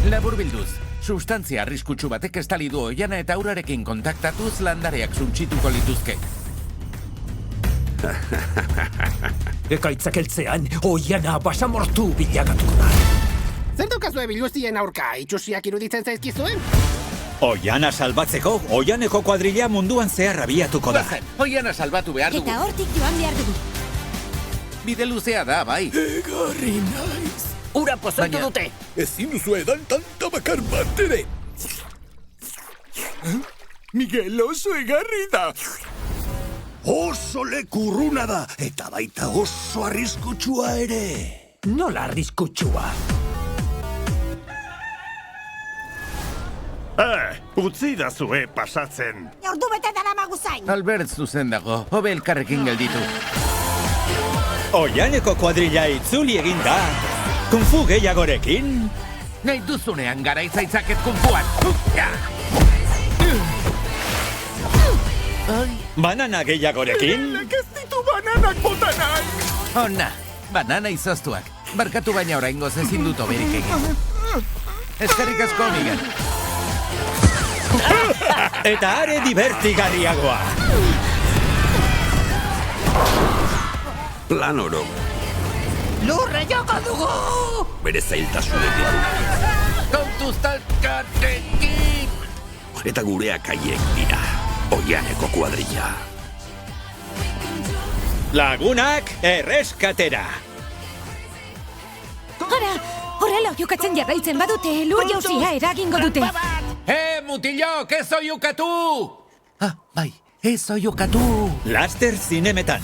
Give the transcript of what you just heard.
Laburbilduz, sustantzia arriskutsu batek estali du oihana eta urarekin kontaktatuz landareak suntsituko lituzke. Ekaitzak heltzean, oihana basamortu bilakatuko da. Zer dukazue biluztien aurka, itxusiak iruditzen zaizkizuen? Oihana salbatzeko, oihaneko kuadrilla munduan zehar abiatuko da. Bazen, oihana salbatu behar dugu. Eta hortik joan behar dugu. Bide luzea da, bai. Egarri naiz. Ura pozortu dute. Ezin duzu edan tanta bakar bat ere. Miguel oso egarri da. Oso leku urruna da, eta baita oso arriskutsua ere. Nola arriskutsua? Utzi da zue pasatzen. Ordu bete dara maguzain. Albert zuzen dago, hobe elkarrekin gelditu. Oihaneko kuadrilla itzuli egin da. Kung Fu gehiagorekin. Nahi duzunean gara izaitzaket kunfuan. Banana gehiagorekin. Ez ditu bananak botanak. Ona, banana izoztuak. Barkatu baina oraingoz ezin dut oberik egin. Eskerrik asko, Miguel. Eta are divertigarriagoa. Plan oro, Lurre joko dugu! bere zailtasunetik. Kontuz talkatekin! Eta gureak haiek dira, oihaneko kuadrilla. Lagunak erreskatera. Hara, horrela jokatzen jarraitzen badute, lur jauzia eragingo dute. Mutilok, ez oiukatu! Ah, bai, ez oiukatu! Laster zinemetan.